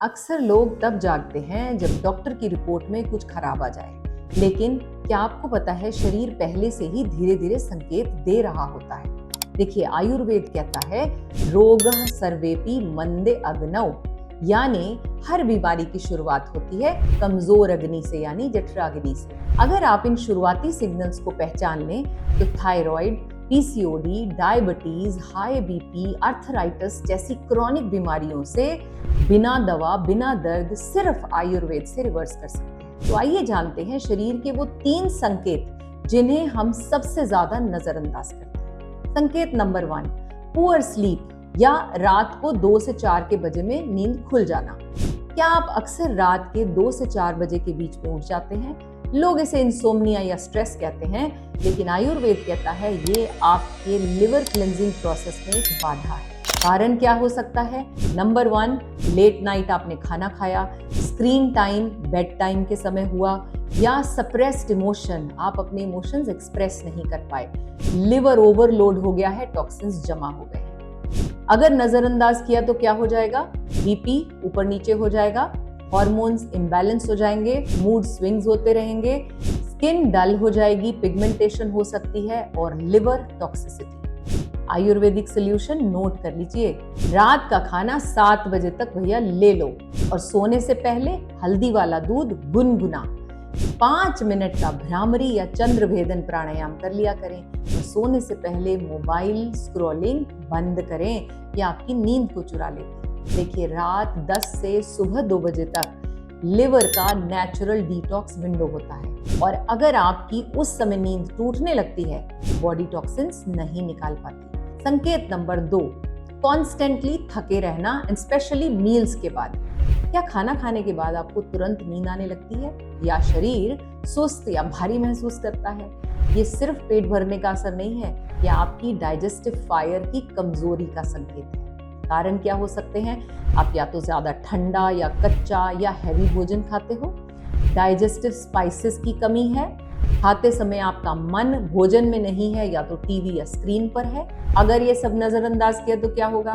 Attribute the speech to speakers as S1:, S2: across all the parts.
S1: अक्सर लोग तब जागते हैं जब डॉक्टर की रिपोर्ट में कुछ खराब आ जाए, लेकिन क्या आपको पता है शरीर पहले से ही धीरे धीरे संकेत दे रहा होता है। देखिए, आयुर्वेद कहता है रोगः सर्वेपि मंदे अग्नौ, यानी हर बीमारी की शुरुआत होती है कमजोर अग्नि से, यानी जठराग्नि से। अगर आप इन शुरुआती सिग्नल्स को पहचान लें तो thyroid, PCOD, diabetes, high BP, arthritis जैसी क्रॉनिक बीमारियों से बिना दवा, बिना दर्द, सिर्फ आयुर्वेद से रिवर्स कर सकते हैं। तो आइए जानते हैं शरीर के वो 3 संकेत जिन्हें हम सबसे ज्यादा नजरअंदाज करते हैं। संकेत नंबर 1, पुअर स्लीप, या रात को 2 से 4 के बजे में नींद खुल जाना। क्या आप अक्सर रात के 2 से 4 बजे के बीच में उठ जाते हैं? लोग इसे इंसोम्निया या स्ट्रेस कहते हैं, लेकिन आयुर्वेद कहता है ये आपके लिवर क्लेंजिंग प्रोसेस में एक बाधा है। कारण क्या हो सकता है? नंबर 1, लेट नाइट आपने खाना खाया, स्क्रीन टाइम बेड टाइम के समय हुआ, या सप्रेस्ड इमोशन, आप अपने इमोशंस एक्सप्रेस नहीं कर पाए, लिवर ओवरलोड हो गया है, टॉक्सिन्स जमा हो गए। अगर नजरअंदाज किया तो क्या हो जाएगा? बीपी ऊपर नीचे हो जाएगा, हार्मोन्स इम्बैलेंस हो जाएंगे, मूड स्विंग्स होते रहेंगे, स्किन डल हो जाएगी, पिगमेंटेशन हो सकती है, और liver toxicity. Ayurvedic solution note कर लीजिए। रात का खाना 7 बजे तक भैया ले लो, और सोने से पहले हल्दी वाला दूध गुनगुना, 5 मिनट का भ्रामरी या चंद्र भेदन प्राणायाम कर लिया करें, और सोने से पहले मोबाइल स्क्रॉलिंग बंद करें, या आपकी नींद को चुरा लेती है। देखिए, रात 10 से सुबह 2 बजे तक लिवर का नेचुरल डिटॉक्स विंडो होता है, और अगर आपकी उस समय नींद टूटने लगती है, बॉडी टॉक्सिन्स नहीं निकाल पाती। संकेत नंबर 2, कॉन्स्टेंटली थके रहना, स्पेशली मील्स के बाद। क्या खाना खाने के बाद आपको तुरंत नींद आने लगती है, या शरीर सुस्त या भारी महसूस करता है? ये सिर्फ पेट भरने का असर नहीं है, यह आपकी डाइजेस्टिव फायर की कमजोरी का संकेत है। कारण क्या हो सकते हैं? आप या तो ज्यादा ठंडा या कच्चा या हैवी भोजन खाते हो, डाइजेस्टिव स्पाइसेस की कमी है, खाते समय आपका मन भोजन में नहीं है, या तो टीवी या स्क्रीन पर है। अगर ये सब नजरअंदाज किया तो क्या होगा?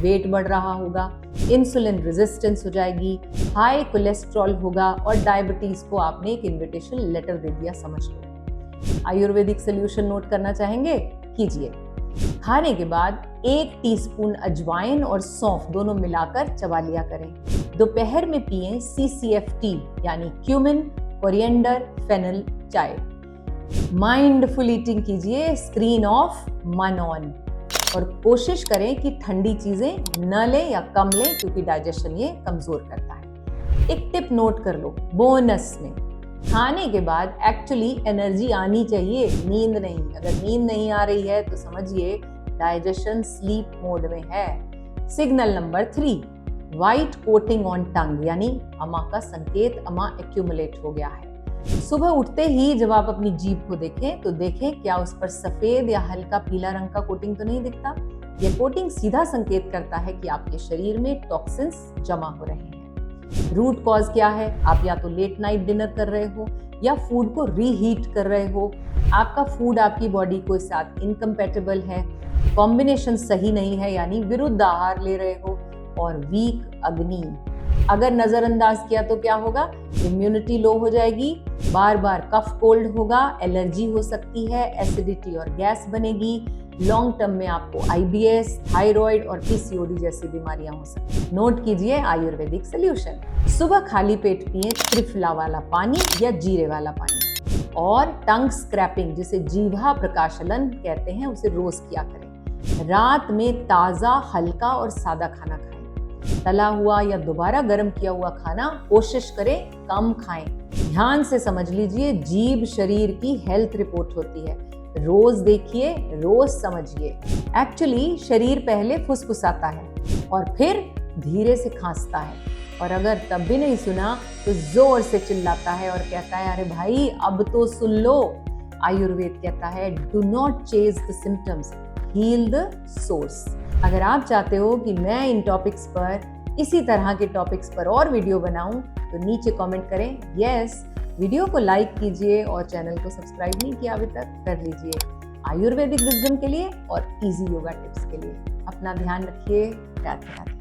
S1: वेट बढ़ रहा होगा, इंसुलिन रेजिस्टेंस हो जाएगी, हाई कोलेस्ट्रॉल होगा, और डायबिटीज को आपने एक इनविटेशन लेटर दे दिया, समझ लो। आयुर्वेदिक सोल्यूशन नोट करना चाहेंगे? कीजिए। खाने के बाद 1 टीस्पून अजवाइन और सौंफ दोनों मिलाकर चबा लिया करें। दोपहर में पिएं CCFT, यानी क्यूमिन, कोरिएंडर, फेनल चाय। माइंडफुल ईटिंग कीजिए, स्क्रीन ऑफ, मन ऑन, और कोशिश करें कि ठंडी चीजें न लें या कम लें, क्योंकि डाइजेशन ये कमजोर करता है। एक टिप नोट कर लो बोनस में, खाने के बाद एक्चुअली एनर्जी आनी चाहिए, नींद नहीं। अगर नींद नहीं आ रही है तो समझिए डाइजेशन स्लीप मोड में है। Signal number 3, white coating on टंग, यानी अमा का संकेत, अमा एक्यूमुलेट हो गया है। सुबह उठते ही जब आप अपनी जीभ को देखें तो देखें क्या उस पर सफेद या हल्का पीला रंग का कोटिंग तो नहीं दिखता। यह कोटिंग सीधा संकेत करता है कि आपके शरीर में टॉक्सिन्स जमा हो रहे हैं। रूट कॉज क्या है? आप या तो लेट नाइट डिनर कर रहे हो, या फूड को रीहीट कर रहे हो, आपका फूड आपकी बॉडी के साथ इनकम्पैटिबल है, कॉम्बिनेशन सही नहीं है, यानी विरुद्ध आहार ले रहे हो, और वीक अग्नि। अगर नजरअंदाज किया तो क्या होगा? इम्यूनिटी लो हो जाएगी, बार बार कफ कोल्ड होगा, एलर्जी हो सकती है, एसिडिटी और गैस बनेगी, लॉन्ग टर्म में आपको IBS, थायराइड और PCOD जैसी बीमारियां हो सकती हैं। नोट कीजिए आयुर्वेदिक सोल्यूशन। सुबह खाली पेट पिएं त्रिफला वाला पानी या जीरे वाला पानी, और टंग स्क्रैपिंग, जिसे जीभा प्रकाशलन कहते हैं, उसे रोज किया करें। रात में ताजा, हल्का और सादा खाना खाएं। तला हुआ या दोबारा गर्म किया हुआ खाना कोशिश करें कम खाएं। ध्यान से समझ लीजिए, जीभ शरीर की हेल्थ रिपोर्ट होती है। रोज देखिए, रोज समझिए। एक्चुअली शरीर पहले फुसफुसाता है और फिर धीरे से खांसता है, और अगर तब भी नहीं सुना तो जोर से चिल्लाता है और कहता है, अरे भाई अब तो सुन लो। आयुर्वेद कहता है, do not chase the symptoms, heal the source. अगर आप चाहते हो कि मैं इन टॉपिक्स पर, इसी तरह के टॉपिक्स पर और वीडियो बनाऊं, तो नीचे कमेंट करें यस। वीडियो को लाइक कीजिए, और चैनल को सब्सक्राइब नहीं किया अभी तक, कर लीजिए। आयुर्वेदिक विजडम के लिए और इजी योगा टिप्स के लिए अपना ध्यान रखिए। राधे राधे।